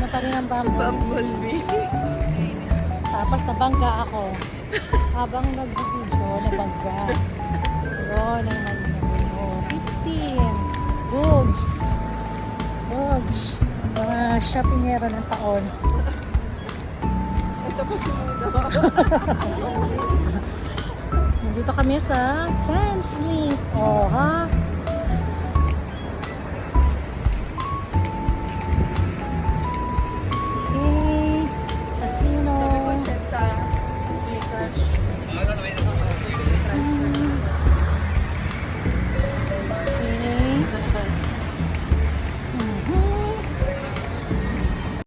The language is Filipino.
Ano pa rin ang Bumblebee. Tapos nabangga ako. Habang nag-video, nabangga. Yun, ang mali ko. 15. Bugs. Bugs. Mga shoppingero ng taon. Ito pa sumundo. Nandito kami sa Sandslink. Oh, ha?